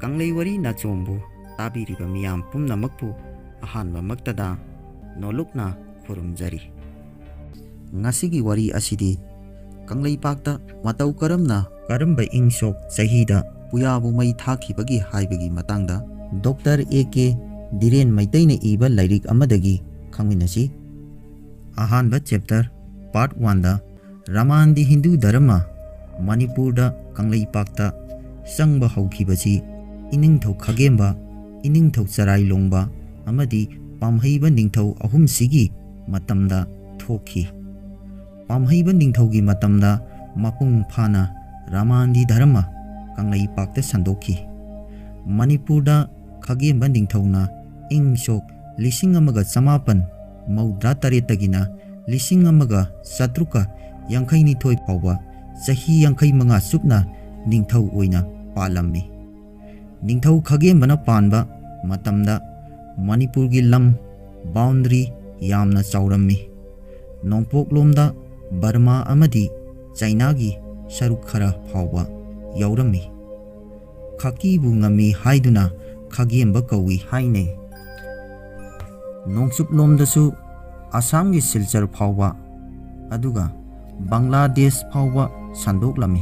Kanglei Wari Nachombu tabiriba miyam pumnamakpu ahanba maktada Nollukna khurumjari. Ngasigi wari asidi Kanglei Pakta matau karamna karamba ingsok chahida Puya Mei Thaba haibagi matangda Dr. A.K. DHIREN MEITEI iba Lairik amadagi khangminasi. Ahanba chapter Part.1 da Ramandi Hindu Dharma Manipur da Kanglei Pakta sangba haukhibasi iningthau khagemba iningthau Charailongba Amadi Paikhomba ningthau ahum sigi matamda thokhi. Paikhomba ningthaugi matamda mapung phana Ramandi Dharma Kanglei Pakta sandokhi. Manipur da Khagemba ningthauna ingsok 1898 1732 fauba chahi 85 sukna ningthau oina palammi. Ningthau Khagemba panba matamda Manipur gi lam boundary yamna chaurammi. Nongpok lomda Burma amadi China gi saruk khara fauba yaurammi. Khaki bu ngami haiduna Khagemba kawi haine. Nongsup lomdasu Assam gi Silchar fauba aduga Bangladesh fauba sandoklami.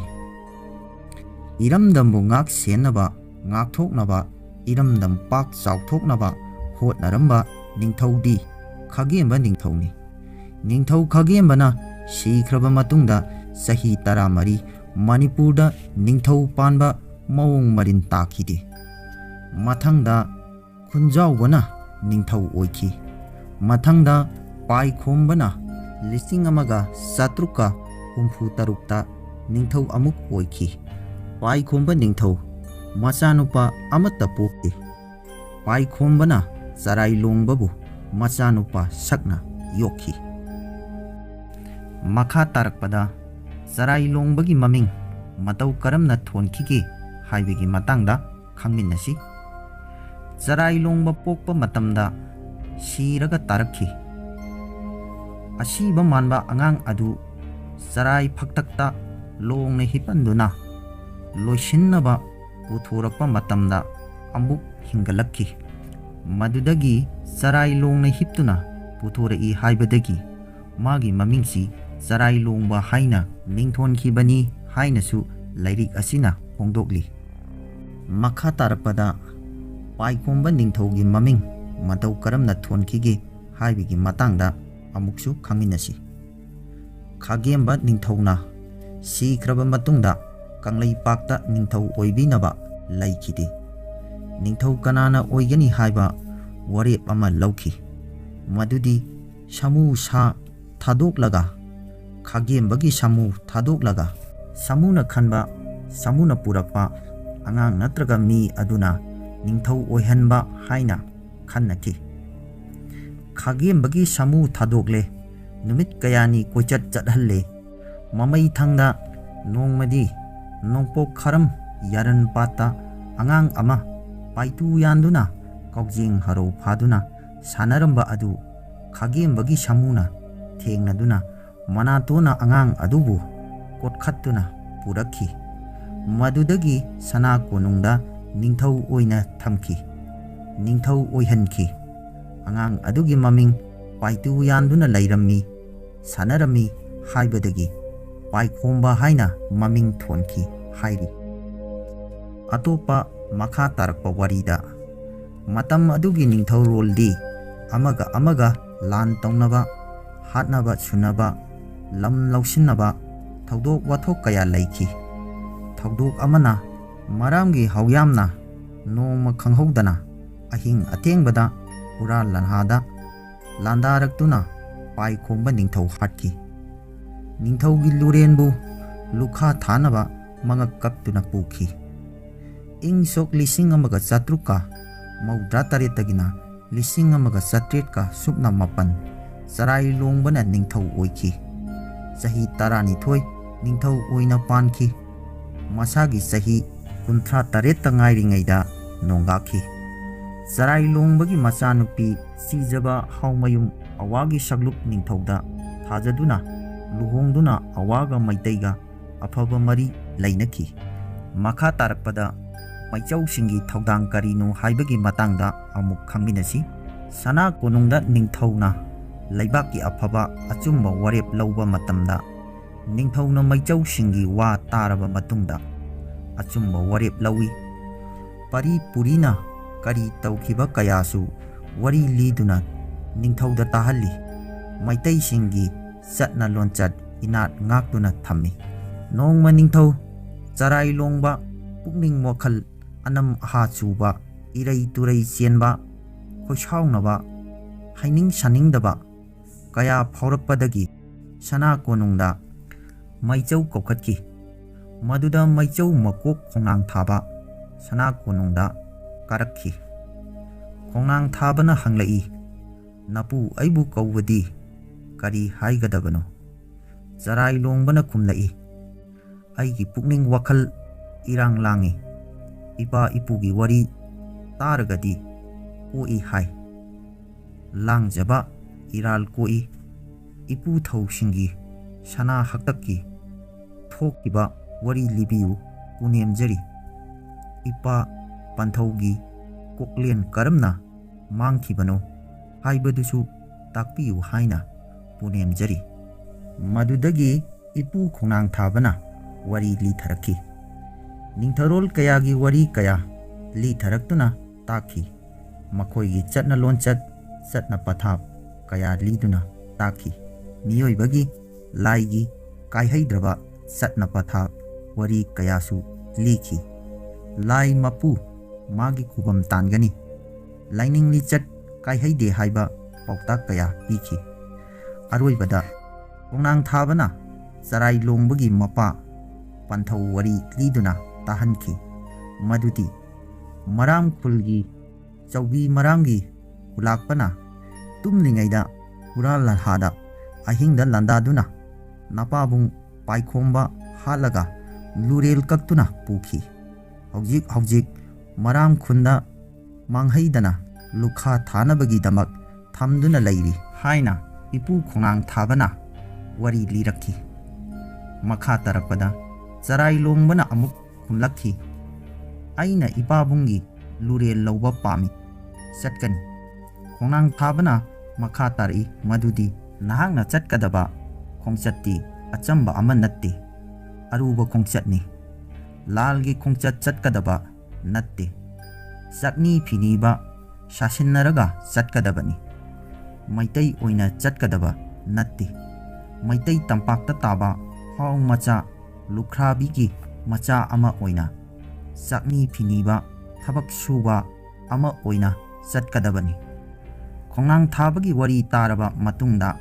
Iramdambu ngak senaba ngak thoknaba iramdam pak chauthoknaba hotnaramba ningthaudi Khagemba ningthauni. Ningthau Khagemba na sikhraba matungda sahi 13 Manipurda ningthau panba mawong marin takhide. Mathangda Khunjaubana ningthau oikhi. Mathangda Paikhomba 1763 ningthau amuk oikhi. Paikhomba ningthau machanupa amata pokte. Paikhomba na Charailongbabu machanupa sakna yokhi. Makha tarakpada Charailongbagi maming matau karamna thonkhibge haibagi matangda khangminasi. Charailongba pokpa matamda siraga tarakhi. Asiba manba angang adu Charai phaktakta longna hipanduna loishinnaba puthorakpa matamda amuk hingalakhi. Madudagi Charailongna hiptuna puthorai haibdagi magi mamingsi Charailongba haina ningthonkhibani hainasu Lairik asina hongdokli. Makha tarakpada Paikhomba ningthaugi maming matau karamna thonkhibge haibigi matangda amuksu khangminasi. Khagemba ningthauna sikhraba matungda Kanglei Pakta ningthau oibinaba laikhide. Ningthau kanana oigani haiba warep ama lauki. Madudi samu sa thadoklaga Khagembagi samu thadoklaga samuna khanba samuna purakpa angang natraga mi aduna ningthau oihanba haina khannaki. Khagembagi samu thadokle numit kayani koichat chathalle. Mamai thangda nongmadi nongpok kharam yaran pata angang ama paitu yanduna kaujing haro phaduna sanaramba adu Khagembagi samuna thengnaduna manatona angang adubu kotkhattuna purakhi. Madudagi sana konungda ningthau oina thamki. Ningthau oihanki. Angang adugi maming paitu yanduna lairammi sanarami haibadagi Paikhomba haina maming thonki hairi. Atopa makha tarakpa warida matam adugi ningthau roldi amaga lan taunaba hatnaba sunaba lam lausinnaba thaudok wathok kaya laiki. Thaudok amana maramgi hawyamna noma khanghodana ahing atengbada ura lanhada landaraktuna Paikhomba ningthau hatki. Ningthaugi lurenbu lukha thanaba mangak kaptuna pukhi. Ingsok 1738 1738 Charailongbana ningthau oikhi. Chahi 12 ningthau oina pankhi. Masagi chahi 38 ngairingaida nongakhi. Charailongbagi machanupi sijaba haumayum awagi sagluk ningthauda thajaduna luhongduna awaga maiteiga afaba mari lainaki. Makha tarakpada ꯃꯩꯆꯧꯁꯤꯡꯒꯤ ꯊꯧꯗꯥꯡ ꯀꯔꯤꯅꯣ ꯍꯥꯏꯕꯒꯤ ꯃꯇꯥꯡꯗ ꯑꯃꯨꯛ ꯈꯪꯃꯤꯟꯅꯁꯤ꯫ ꯁꯅꯥ ꯀꯣꯅꯨꯡꯗ ꯅꯤꯡꯊꯧꯅ ꯂꯩꯕꯥꯛꯀꯤ ꯑꯐꯕ ꯑꯆꯨꯝꯕ ꯋꯥꯔꯦꯞ ꯂꯧꯕ ꯃꯇꯝꯗ ꯅꯤꯡꯊꯧꯅ ꯃꯩꯆꯧꯁꯤꯡꯒꯤ ꯋꯥ ꯇꯥꯔꯕ ꯃꯇꯨꯡꯗ ꯑꯆꯨꯝꯕ ꯋꯥꯔꯦꯞ ꯂꯧꯏ꯫ ꯄꯔꯤ ꯄꯨꯔꯤꯅ ꯀꯔꯤ ꯇꯧꯈꯤꯕ ꯀꯌꯥꯁꯨ ꯋꯥꯔꯤ ꯂꯤꯗꯨꯅ ꯅꯤꯡꯊꯧꯗ ꯇꯥꯍꯜꯂꯤ꯫ ꯃꯩꯇꯩꯁꯤꯡꯒꯤ ꯆꯠꯅ ꯂꯣꯟꯆꯠ ꯏꯅꯥꯠ ꯉꯥꯛꯇꯨꯅ ꯊꯝꯃꯤ꯫ ꯅꯣꯡꯃ ꯅꯤꯡꯊꯧ ꯆꯔꯥꯏꯂꯣꯡꯕ ꯄꯨꯛꯅꯤꯡ ꯋꯥꯈꯜ ꯑꯅꯝ ꯑꯍꯥ ꯆꯨꯕ, ꯏꯔꯩ ꯇꯨꯔꯩ ꯆꯦꯟꯕ, ꯈꯣꯏꯁꯥꯎꯅꯕ, ꯍꯩꯅꯤꯡ ꯁꯥꯅꯤꯡꯗꯕ ꯀꯌꯥ ꯐꯥꯎꯔꯛꯄꯗꯒꯤ ꯁꯅꯥ ꯀꯣꯅꯨꯡꯗ ꯃꯩꯆꯧ ꯀꯧꯈꯠꯈꯤ꯫ ꯃꯗꯨꯗ ꯃꯩꯆꯧ ꯃꯀꯣꯛ ꯈꯣꯡꯅꯥꯡ ꯊꯥꯕ ꯁꯅꯥ ꯀꯣꯅꯨꯡꯗ ꯀꯥꯔꯛꯈꯤ꯫ ꯈꯣꯡꯅꯥꯡ ꯊꯥꯕꯅ ꯍꯪꯂꯛꯏ, "ꯅꯄꯨ ꯑꯩꯕꯨ ꯀꯧꯕꯗꯤ ꯀꯔꯤ ꯍꯥꯏꯒꯗꯕꯅꯣ?" ꯆꯔꯥꯏꯂꯣꯡꯕꯅ ꯈꯨꯝꯂꯛꯏ, "ꯑꯩꯒꯤ ꯄꯨꯛꯅꯤꯡ ꯋꯥꯈꯜ ꯏꯔꯥꯡ ꯂꯥꯡꯏ꯫ ꯏꯄꯥ ꯏꯄꯨꯒꯤ ꯋꯥꯔꯤ ꯇꯥꯔꯒꯗꯤ ꯀꯣꯛꯏ ꯍꯥꯏ꯫ ꯂꯥꯡꯖꯕ ꯏꯔꯥꯜ ꯀꯣꯛꯏ꯫ ꯏꯄꯨ ꯊꯧꯁꯤꯡꯒꯤ ꯁꯅꯥ ꯍꯥꯛꯇꯛꯀꯤ ꯊꯣꯛꯈꯤꯕ ꯋꯥꯔꯤ ꯂꯤꯕꯤꯌꯨ ꯄꯨꯅꯦꯝꯖꯔꯤ꯫ ꯏꯄꯥ ꯄꯟꯊꯧꯒꯤ ꯀꯣꯛꯂꯦꯟ ꯀꯔꯝꯅ ꯃꯥꯡꯈꯤꯕꯅꯣ ꯍꯥꯏꯕꯗꯨꯁꯨ ꯇꯥꯛꯄꯤꯌꯨ ꯍꯥꯏꯅ ꯄꯨꯅꯦꯝꯖꯔꯤ." ꯃꯗꯨꯗꯒꯤ ꯏꯄꯨ ꯈꯣꯡꯅꯥꯡ ꯊꯥꯕꯅ ꯋꯥꯔꯤ ꯂꯤꯊꯔꯛꯈꯤ꯫ ꯅꯤꯡꯊꯧꯔꯣꯜ ꯀꯌꯥꯒꯤ ꯋꯥꯔꯤ ꯀꯌꯥ ꯂꯤꯊꯔꯛꯇꯨꯅ ꯇꯥꯛꯈꯤ꯫ ꯃꯈꯣꯏꯒꯤ ꯆꯠꯅ ꯂꯣꯟꯆꯠ, ꯆꯠꯅ ꯄꯊꯥꯞ ꯀꯌꯥ ꯂꯤꯗꯨꯅ ꯇꯥꯛꯈꯤ꯫ ꯃꯤꯑꯣꯏꯕꯒꯤ, ꯂꯥꯏꯒꯤ ꯀꯥꯏꯍꯩꯗ꯭ꯔꯕ ꯆꯠꯅ ꯄꯊꯥꯞ ꯋꯥꯔꯤ ꯀꯌꯥꯁꯨ ꯂꯤꯈꯤ꯫ ꯂꯥꯏ ꯃꯄꯨ ꯃꯥꯒꯤ ꯈꯨꯕꯝ ꯇꯥꯟꯒꯅꯤ, ꯂꯥꯏꯅꯤꯡ ꯂꯤꯆꯠ ꯀꯥꯏꯍꯩꯗꯦ ꯍꯥꯏꯕ ꯄꯥꯎꯇꯥꯛ ꯀꯌꯥ ꯄꯤꯈꯤ꯫ ꯑꯔꯣꯏꯕꯗ ꯈꯣꯡꯅꯥꯡ ꯊꯥꯕꯅ ꯆꯔꯥꯏꯂꯣꯡꯕꯒꯤ ꯃꯄꯥ ꯄꯟꯊꯧ ꯋꯥꯔꯤ ꯂꯤꯗꯨꯅ ꯇꯥꯍꯟꯈꯤ꯫ ꯃꯗꯨꯗꯤ ꯃꯔꯥꯝ ꯈꯨꯜꯒꯤ ꯆꯧꯕꯤ ꯃꯔꯥꯝꯒꯤ ꯈꯨꯂꯥꯛꯄꯅ ꯇꯨꯝꯂꯤꯉꯩꯗ ꯍꯨꯔꯥꯜ ꯂꯜꯍꯥꯗ ꯑꯍꯤꯡꯗ ꯂꯥꯟꯗꯥꯗꯨꯅ ꯅꯄꯥꯕꯨꯡ ꯄꯥꯏꯈꯣꯝꯕ ꯍꯥꯠꯂꯒ ꯂꯨꯔꯦꯜ ꯀꯛꯇꯨꯅ ꯄꯨꯈꯤ꯫ ꯍꯧꯖꯤꯛ ꯍꯧꯖꯤꯛ ꯃꯔꯥꯝ ꯈꯨꯟꯗ ꯃꯥꯡꯍꯩꯗꯅ ꯂꯨꯈꯥ ꯊꯥꯅꯕꯒꯤꯗꯃꯛ ꯊꯝꯗꯨꯅ ꯂꯩꯔꯤ ꯍꯥꯏꯅ ꯏꯄꯨ ꯈꯣꯡꯅꯥꯡ ꯊꯥꯕꯅ ꯋꯥꯔꯤ ꯂꯤꯔꯛꯈꯤ꯫ ꯃꯈꯥ ꯇꯥꯔꯛꯄꯗ ꯆꯔꯥꯏꯂꯣꯡꯕꯅ ꯑꯃꯨꯛ ꯈꯨꯝꯂꯛꯈꯤ, "ꯑꯩꯅ ꯏꯄꯥꯕꯨꯡꯒꯤ ꯂꯨꯔꯦꯜ ꯂꯧꯕ ꯄꯥꯝꯃꯤ, ꯆꯠꯀꯅꯤ." ꯈꯣꯡꯅꯥꯡ ꯊꯥꯕꯅ ꯃꯈꯥ ꯇꯥꯔꯛꯏ ꯃꯗꯨꯗꯤ ꯅꯍꯥꯛꯅ ꯆꯠꯀꯗꯕ ꯈꯣꯡꯆꯠꯇꯤ ꯑꯆꯝꯕ ꯑꯃ ꯅꯠꯇꯦ, ꯑꯔꯨꯕ ꯈꯣꯡꯆꯠꯅꯤ꯫ ꯂꯥꯜꯒꯤ ꯈꯣꯡꯆꯠ ꯆꯠꯀꯗꯕ ꯅꯠꯇꯦ, ꯆꯛꯅꯤ ꯐꯤꯅꯤꯕ ꯁꯥꯁꯤꯟꯅꯔꯒ ꯆꯠꯀꯗꯕꯅꯤ꯫ ꯃꯩꯇꯩ ꯑꯣꯏꯅ ꯆꯠꯀꯗꯕ ꯅꯠꯇꯦ, ꯃꯩꯇꯩ ꯇꯝꯄꯥꯛꯇ ꯇꯥꯕ ꯍꯥꯎ ꯃꯆꯥ ꯂꯨꯈ꯭ꯔꯥꯕꯤꯒꯤ ꯃꯆꯥ ꯑꯃ ꯑꯣꯏꯅ, ꯆꯛꯅꯤ ꯐꯤꯅꯤꯕ ꯊꯕꯛ ꯁꯨꯕ ꯑꯃ ꯑꯣꯏꯅ ꯆꯠꯀꯗꯕꯅꯤ꯫ ꯈꯣꯡꯅꯥꯡ ꯊꯥꯕꯒꯤ ꯋꯥꯔꯤ ꯇꯥꯔꯕ ꯃꯇꯨꯡꯗ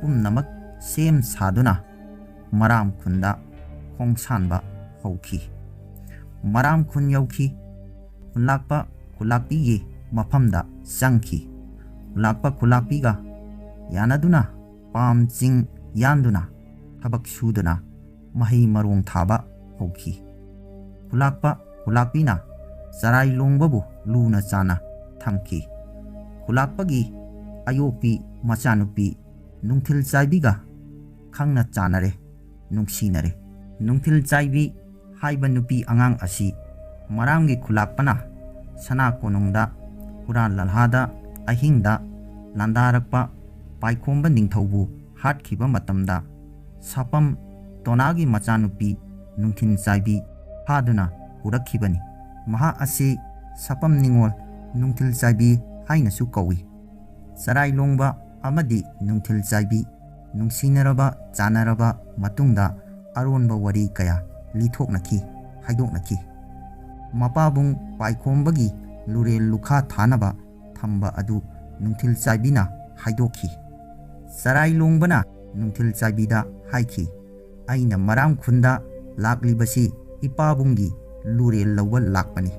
ꯄꯨꯝꯅꯃꯛ ꯁꯦꯝ ꯁꯥꯗꯨꯅ ꯃꯔꯥꯝ ꯈꯨꯟꯗ ꯈꯣꯡꯁꯥꯟꯕ ꯍꯧꯈꯤ꯫ ꯃꯔꯥꯝ ꯈꯨꯟ ꯌꯧꯈꯤ꯫ ꯈꯨꯟꯂꯥꯛꯄ ꯈꯨꯂꯥꯛꯄꯤꯒꯤ ꯃꯐꯝꯗ ꯆꯪꯈꯤ꯫ ꯈꯨꯟꯂꯥꯛꯄ ꯈꯨꯂꯥꯛꯄꯤꯒ ꯌꯥꯅꯗꯨꯅ ꯄꯥꯝ ꯆꯤꯡ ꯌꯥꯟꯗꯨꯅ ꯊꯕꯛ ꯁꯨꯗꯨꯅ ꯃꯍꯩ ꯃꯔꯣꯡ ꯊꯥꯕ ꯍꯧꯈꯤ꯫ ꯈꯨꯟꯂꯥꯛꯄ ꯈꯨꯂꯥꯛꯄꯤꯅ ꯆꯔꯥꯏꯂꯣꯡꯕꯕꯨ ꯂꯨꯅ ꯆꯥꯟꯅ ꯊꯝꯈꯤ꯫ ꯈꯨꯟꯂꯥꯛꯄꯒꯤ ꯑꯌꯣꯛꯄꯤ ꯃꯆꯥꯅꯨꯄꯤ ꯅꯨꯡꯊꯤꯜꯆꯥꯏꯕꯤꯒ ꯈꯪꯅ ꯆꯥꯟꯅꯔꯦ, ꯅꯨꯡꯁꯤꯅꯔꯦ꯫ ꯅꯨꯡꯊꯤꯜꯆꯥꯏꯕꯤ ꯍꯥꯏꯕ ꯅꯨꯄꯤ ꯑꯉꯥꯡ ꯑꯁꯤ ꯃꯔꯥꯝꯒꯤ ꯈꯨꯟꯂꯥꯛꯄꯅ ꯁꯅꯥ ꯀꯣꯅꯨꯡꯗ ꯍꯨꯔꯥꯜ ꯂꯜꯍꯥꯗ ꯑꯍꯤꯡꯗ ꯂꯥꯟꯗꯥꯔꯛꯄ ꯄꯥꯏꯈꯣꯝꯕ ꯅꯤꯡꯊꯧꯕꯨ ꯍꯥꯠꯈꯤꯕ ꯃꯇꯝꯗ ꯁꯥꯄꯝ ꯇꯣꯅꯥꯒꯤ ꯃꯆꯥꯅꯨꯄꯤ ꯅꯨꯡꯊꯤꯜꯆꯥꯏꯕꯤ ꯐꯥꯗꯨꯅ ꯄꯨꯔꯛꯈꯤꯕꯅꯤ꯫ ꯃꯍꯥꯛ ꯑꯁꯤ ꯁꯥꯄꯝ ꯅꯤꯡꯉꯣꯜ ꯅꯨꯡꯊꯤꯜꯆꯥꯏꯕꯤ ꯍꯥꯏꯅꯁꯨ ꯀꯧꯏ꯫ ꯆꯔꯥꯏꯂꯣꯡꯕ ꯑꯃꯗꯤ ꯅꯨꯡꯊꯤꯜꯆꯥꯏꯕꯤ ꯅꯨꯡꯁꯤꯅꯔꯕ ꯆꯥꯟꯅꯔꯕ ꯃꯇꯨꯡꯗ ꯑꯔꯣꯟꯕ ꯋꯥꯔꯤ ꯀꯌా ꯂꯤꯊꯣꯛꯅꯈꯤ, ꯍꯥꯏꯗꯣꯛꯅꯈꯤ꯫ ꯃꯄꯥꯕꯨꯡ ꯄꯥꯏꯈꯣꯝꯕꯒꯤ ꯂꯨꯔꯦꯜ ꯂꯨꯈꯥ ꯊꯥꯅꯕ ꯊꯝꯕ ꯑꯗꯨ ꯅꯨꯡꯊꯤꯜꯆꯥꯏꯕꯤꯅ ꯍꯥꯏꯗꯣꯛꯈꯤ꯫ ꯆꯔꯥꯏꯂꯣꯡꯕꯅ ꯅꯨꯡꯊꯤꯜꯆꯥꯏꯕꯤꯗ ꯍꯥꯏꯈꯤ, "ꯑꯩꯅ ꯃꯔꯥꯝ ꯈꯨꯟꯗ ꯂꯥꯛꯂꯤꯕꯁꯤ ꯏꯄꯥꯕꯨꯡꯒꯤ ꯂꯨꯔꯦꯜ ꯂꯧꯕ ꯂꯥꯛꯄꯅꯤ꯫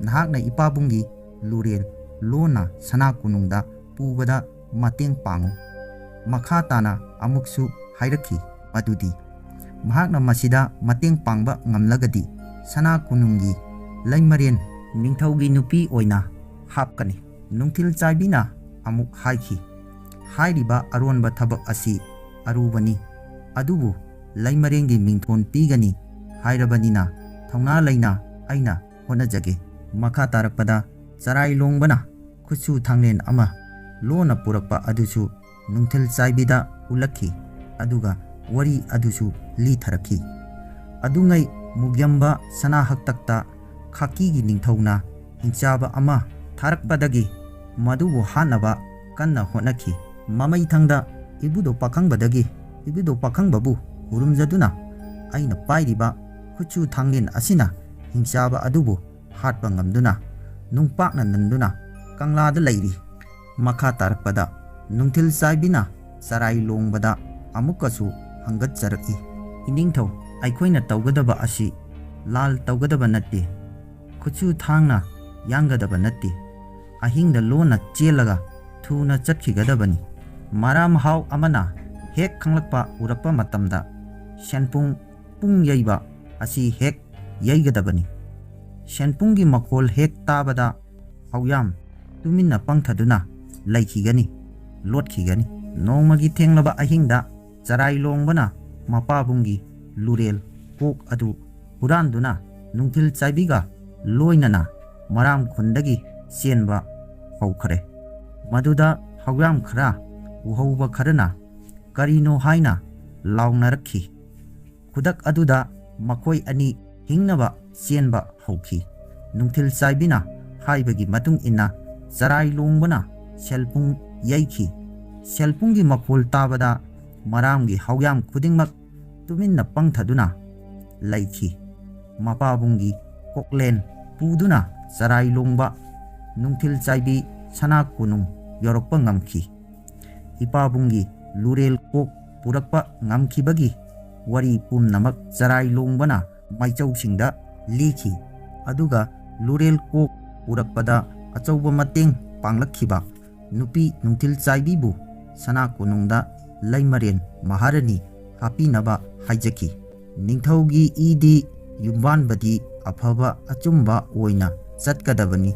ꯅꯍꯥꯛꯅ ꯏꯄꯥꯕꯨꯡꯒꯤ ꯂꯨꯔꯦꯜ ꯂꯣꯟꯅ ꯁꯅꯥ ꯀꯣꯅꯨꯡꯗ ꯄꯨꯕꯗ ꯃꯇꯦꯡ ꯄꯥꯡꯉꯨ." ꯃꯈꯥ ꯇꯥꯅ ꯑꯃꯨꯛꯁꯨ ꯍꯥꯏꯔꯛꯈꯤ ꯃꯗꯨꯗꯤ ꯃꯍꯥꯛꯅ ꯃꯁꯤꯗ ꯃꯇꯦꯡ ꯄꯥꯡꯕ ꯉꯝꯂꯒꯗꯤ ꯁꯅꯥ ꯀꯣꯅꯨꯡꯒꯤ ꯂꯩꯃꯔꯦꯟ ꯅꯤꯡꯊꯧꯒꯤ ꯅꯨꯄꯤ ꯑꯣꯏꯅ ꯍꯥꯞꯀꯅꯤ꯫ ꯅꯨꯡꯊꯤꯜꯆꯥꯏꯕꯤꯅ ꯑꯃꯨꯛ ꯍꯥꯏꯈꯤ, "ꯍꯥꯏꯔꯤꯕ ꯑꯔꯣꯟꯕ ꯊꯕꯛ ꯑꯁꯤ ꯑꯔꯨꯕꯅꯤ, ꯑꯗꯨꯕꯨ ꯂꯩꯃꯔꯦꯟꯒꯤ ꯃꯤꯡꯊꯣꯟ ꯄꯤꯒꯅꯤ ꯍꯥꯏꯔꯕꯅꯤꯅ ꯊꯧꯅꯥ ꯂꯩꯅ ꯑꯩꯅ ꯍꯣꯠꯅꯖꯒꯦ꯫ ꯃꯈꯥ ꯇꯥꯔꯛꯄꯗ ꯆꯔꯥꯏꯂꯣꯡꯕꯅ ꯈꯨꯠꯁꯨ ꯊꯥꯡꯂꯦꯟ ꯑꯃ ꯂꯣꯟꯅ ꯄꯨꯔꯛꯄ ꯑꯗꯨꯁꯨ ꯅꯨꯡꯊꯤꯜꯆꯥꯏꯕꯤꯗ ꯎꯠꯂꯛꯈꯤ ꯑꯗꯨꯒ ꯋꯥꯔꯤ ꯑꯗꯨꯁꯨ ꯂꯤꯊꯔꯛꯈꯤ꯫ ꯑꯗꯨꯉꯩ ꯃꯨꯒ꯭ꯌꯝꯕ ꯁꯅꯥꯍꯛꯇꯛꯇ ꯈꯥꯀꯤꯒꯤ ꯅꯤꯡꯊꯧꯅ ꯍꯤꯡꯆꯥꯕ ꯑꯃ ꯊꯥꯔꯛꯄꯗꯒꯤ ꯃꯗꯨꯕꯨ ꯍꯥꯠꯅꯕ ꯀꯟꯅ ꯍꯣꯠꯅꯈꯤ꯫ ꯃꯃꯩꯊꯪꯗ ꯏꯕꯨꯙꯧ ꯄꯥꯈꯪꯕꯗꯒꯤ ꯏꯕꯨꯙꯧ ꯄꯥꯈꯪꯕꯕꯨ ꯈꯨꯔꯨꯝꯖꯗꯨꯅ ꯑꯩꯅ ꯄꯥꯏꯔꯤꯕ ꯈꯨꯠꯁꯨ ꯊꯥꯡꯂꯦꯟ ꯑꯁꯤꯅ ꯍꯤꯡꯆꯥꯕ ꯑꯗꯨꯕꯨ ꯍꯥꯠꯄ ꯉꯝꯗꯨꯅ ꯅꯨꯡꯄꯥꯛꯅ ꯅꯟꯗꯨꯅ ꯀꯪꯂꯥꯗ ꯂꯩꯔꯤ꯫ ꯃꯈꯥ ꯇꯥꯔꯛꯄꯗ ꯅꯨꯡꯊꯤꯜꯆꯥꯏꯕꯤꯅ ꯆꯔꯥꯏꯂꯣꯡꯕꯗ ꯑꯃꯨꯛꯀꯁꯨ ꯍꯪꯒꯠꯆꯔꯛꯏ꯫ ꯏꯅꯤꯡꯊꯧ, ꯑꯩꯈꯣꯏꯅ ꯇꯧꯒꯗꯕ ꯑꯁꯤ ꯂꯥꯜ ꯇꯧꯒꯗꯕ ꯅꯠꯇꯦ, ꯈꯨꯠꯁꯨ ꯊꯥꯡꯅ ꯌꯥꯡꯒꯗꯕ ꯅꯠꯇꯦ, ꯑꯍꯤꯡꯗ ꯂꯣꯟꯅ ꯆꯦꯜꯂꯒ ꯊꯨꯅ ꯆꯠꯈꯤꯒꯗꯕꯅꯤ꯫ ꯃꯔꯥꯝꯍꯥꯎ ꯑꯃꯅ ꯍꯦꯛ ꯈꯪꯂꯛꯄ ꯎꯔꯛꯄ ꯃꯇꯝꯗ ꯁꯦꯟꯄꯨꯡ ꯄꯨꯡ ꯌꯩꯕ ꯑꯁꯤ ꯍꯦꯛ ꯌꯩꯒꯗꯕꯅꯤ꯫ ꯁꯦꯟꯄꯨꯡꯒꯤ ꯃꯈꯣꯜ ꯍꯦꯛ ꯇꯥꯕꯗ ꯍꯧꯌꯥꯝ ꯇꯨꯃꯤꯟꯅ ꯄꯪꯊꯗꯨꯅ ꯂꯩꯈꯤꯒꯅꯤ, ꯂꯣꯠꯈꯤꯒꯅꯤ꯫ ꯅꯣꯡꯃꯒꯤ ꯊꯦꯡꯂꯕ ꯑꯍꯤꯡꯗ ꯆꯔꯥꯏꯂꯣꯡꯕꯅ ꯃꯄꯥꯕꯨꯡꯒꯤ ꯂꯨꯔꯦꯜ ꯀꯣꯛ ꯑꯗꯨ ꯍꯨꯔꯥꯟꯗꯨꯅ ꯅꯨꯡꯊꯤꯜꯆꯥꯏꯕꯤꯒ ꯂꯣꯏꯅꯅ ꯃꯔꯥꯝ ꯈꯨꯟꯗꯒꯤ ꯆꯦꯟꯕ ꯍꯧꯈ꯭ꯔꯦ꯫ ꯃꯗꯨꯗ ꯍꯧꯌꯥꯝ ꯈꯔ ꯎꯍꯧꯕ ꯈꯔꯅ ꯀꯔꯤꯅꯣ ꯍꯥꯏꯅ ꯂꯥꯎꯅꯔꯛꯈꯤ꯫ ꯈꯨꯗꯛ ꯑꯗꯨꯗ ꯃꯈꯣꯏ ꯑꯅꯤ ꯍꯤꯡꯅꯕ ꯆꯦꯟꯕ ꯍꯧꯈꯤ꯫ ꯅꯨꯡꯊꯤꯜꯆꯥꯏꯕꯤꯅ ꯍꯥꯏꯕꯒꯤ ꯃꯇꯨꯡ ꯏꯟꯅ ꯆꯔꯥꯏꯂꯣꯡꯕꯅ ꯁꯦꯜꯄꯨꯡ ꯌꯩꯈꯤ꯫ ꯁꯦꯜꯄꯨꯡꯒꯤ ꯃꯈꯣꯜ ꯇꯥꯕꯗ ꯃꯔꯥꯝꯒꯤ ꯍꯧꯌꯥꯝ ꯈꯨꯗꯤꯡꯃꯛ ꯇꯨꯃꯤꯟꯅ ꯄꯪꯊꯗꯨꯅ ꯂꯩꯈꯤ꯫ ꯃꯄꯥꯕꯨꯡꯒꯤ ꯀꯣꯛꯂꯦꯟ ꯄꯨꯗꯨꯅ ꯆꯔꯥꯏꯂꯣꯡꯕ ꯅꯨꯡꯊꯤꯜꯆꯥꯏꯕꯤ ꯁꯅꯥ ꯀꯣꯅꯨꯡ ꯌꯧꯔꯛꯄ ꯉꯝꯈꯤ꯫ ꯏꯄꯥꯕꯨꯡꯒꯤ ꯂꯨꯔꯦꯜ ꯀꯣꯛ ꯄꯨꯔꯛꯄ ꯉꯝꯈꯤꯕꯒꯤ ꯋꯥꯔꯤ ꯄꯨꯝꯅꯃꯛ ꯆꯔꯥꯏꯂꯣꯡꯕꯅ ꯃꯥꯏꯆꯧꯁꯤꯡꯗ ꯂꯤꯈꯤ꯫ ꯑꯗꯨꯒ ꯂꯨꯔꯦꯜ ꯀꯣꯛ ꯄꯨꯔꯛꯄꯗ ꯑꯆꯧꯕ ꯃꯇꯦꯡ ꯄꯥꯡꯂꯛꯈꯤꯕ ꯅꯨꯄꯤ ꯅꯨꯡꯊꯤꯜꯆꯥꯏꯕꯤꯕꯨ ꯁꯅꯥ ꯀꯣꯅꯨꯡꯗ ꯂꯩꯃꯔꯦꯟ ꯃꯍꯥꯔꯥꯅꯤ ꯍꯥꯞꯄꯤꯅꯕ ꯍꯥꯏꯖꯈꯤ꯫ ꯅꯤꯡꯊꯧꯒꯤ ꯏꯗꯤ ꯌꯨꯝꯕꯥꯟꯕꯗꯤ ꯑꯐꯕ ꯑꯆꯨꯝꯕ ꯑꯣꯏꯅ ꯆꯠꯀꯗꯕꯅꯤ꯫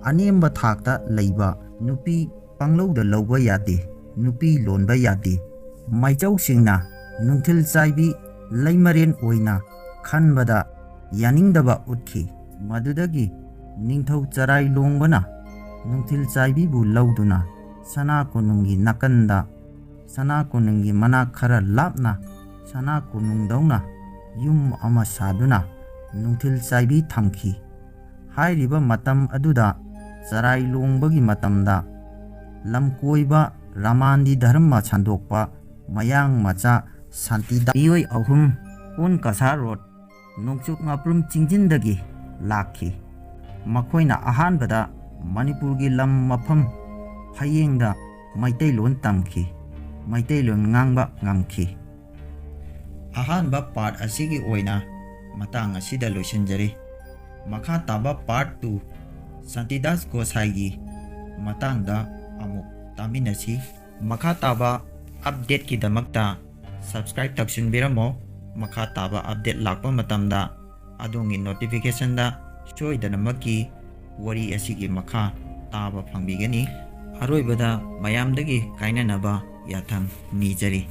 ꯑꯅꯦꯝꯕ ꯊꯥꯛꯇ ꯂꯩꯕ ꯅꯨꯄꯤ ꯄꯪꯂꯧꯗ ꯂꯧꯕ ꯌꯥꯗꯦ, ꯅꯨꯄꯤ ꯂꯣꯟꯕ ꯌꯥꯗꯦ꯫ ꯃꯥꯏꯆꯧꯁꯤꯡꯅ ꯅꯨꯡꯊꯤꯜꯆꯥꯏꯕꯤ ꯂꯩꯃꯔꯦꯟ ꯑꯣꯏꯅ ꯈꯟꯕꯗ ꯌꯥꯅꯤꯡꯗꯕ ꯎꯠꯈꯤ꯫ ꯃꯗꯨꯗꯒꯤ ꯅꯤꯡꯊꯧ ꯆꯔꯥꯏꯂꯣꯡꯕꯅ ꯅꯨꯡꯊꯤꯜꯆꯥꯏꯕꯤꯕꯨ ꯂꯧꯗꯨꯅ ꯁꯅꯥ ꯀꯣꯅꯨꯡꯒꯤ ꯅꯥꯀꯟꯗ ꯁꯅꯥ ꯀꯣꯅꯨꯡꯒꯤ ꯃꯅꯥꯛ ꯈꯔ ꯂꯥꯞꯅ ꯁꯅꯥ ꯀꯣꯅꯨꯡꯗꯧꯅ ꯌꯨꯝ ꯑꯃ ꯁꯥꯗꯨꯅ ꯅꯨꯡꯊꯤꯜꯆꯥꯏꯕꯤ ꯊꯝꯈꯤ꯫ ꯍꯥꯏꯔꯤꯕ ꯃꯇꯝ ꯑꯗꯨꯗ ꯆꯔꯥꯏꯂꯣꯡꯕꯒꯤ ꯃꯇꯝꯗ ꯂꯝꯀꯣꯏꯕ ꯔꯥꯃꯥꯟꯗꯤ ꯙꯔꯃ ꯁꯟꯗꯣꯛꯄ ꯃꯌꯥꯡ ꯃꯆꯥ ꯁꯥꯟꯇꯤꯗꯥꯁ ꯃꯤꯑꯣꯏ 3 ꯀꯣꯟꯀꯥꯁꯥ ꯔꯣꯗ ꯅꯣꯡꯆꯨꯞ ꯉꯥꯄ꯭ꯔꯨꯝ ꯆꯤꯡꯖꯤꯟꯗꯒꯤ ꯂꯥꯛꯈꯤ꯫ ꯃꯈꯣꯏꯅ ꯑꯍꯥꯟꯕꯗ ꯃꯅꯤꯄꯨꯔꯒꯤ ꯂꯝ ꯃꯐꯝ ꯐꯌꯦꯡꯗ ꯃꯩꯇꯩꯂꯣꯟ ꯇꯝꯈꯤ, ꯃꯩꯇꯩꯂꯣꯟ ꯉꯥꯡꯕ ꯉꯝꯈꯤ꯫ ꯑꯍꯥꯟꯕ ꯄꯥꯔꯠ ꯑꯁꯤꯒꯤ ꯑꯣꯏꯅ ꯃꯇꯥꯡ ꯑꯁꯤꯗ ꯂꯣꯏꯁꯤꯟꯖꯔꯤ꯫ ꯃꯈꯥ ꯇꯥꯕ ꯄꯥꯔꯠ 2 ꯁꯥꯟꯇꯤꯗꯥꯁ ꯒꯣꯁꯥꯏꯒꯤ ꯃꯇꯥꯡꯗ ꯑꯃꯨꯛ ꯇꯥꯃꯤꯟꯅꯁꯤ꯫ ꯃꯈꯥ ꯇꯥꯕ ꯑꯞꯗꯦꯠꯀꯤꯗꯃꯛꯇ ꯁꯕꯁꯀ꯭ꯔꯥꯏꯕ ꯇꯧꯁꯤꯟꯕꯤꯔꯝꯃꯣ꯫ ꯃꯈꯥ ꯇꯥꯕ ꯑꯞꯗꯦꯠ ꯂꯥꯛꯄ ꯃꯇꯝꯗ ꯑꯗꯣꯝꯒꯤ ꯅꯣꯇꯤꯐꯤꯀꯦꯁꯟꯗ ꯁꯣꯏꯗꯅꯃꯛꯀꯤ ꯋꯥꯔꯤ ꯑꯁꯤꯒꯤ ꯃꯈꯥ ꯇꯥꯕ ꯐꯪꯕꯤꯒꯅꯤ꯫ ꯑꯔꯣꯏꯕꯗ ꯃꯌꯥꯝꯗꯒꯤ ꯀꯥꯏꯅꯅꯕ ꯌꯥꯊꯪ ꯅꯤꯖꯔꯤ꯫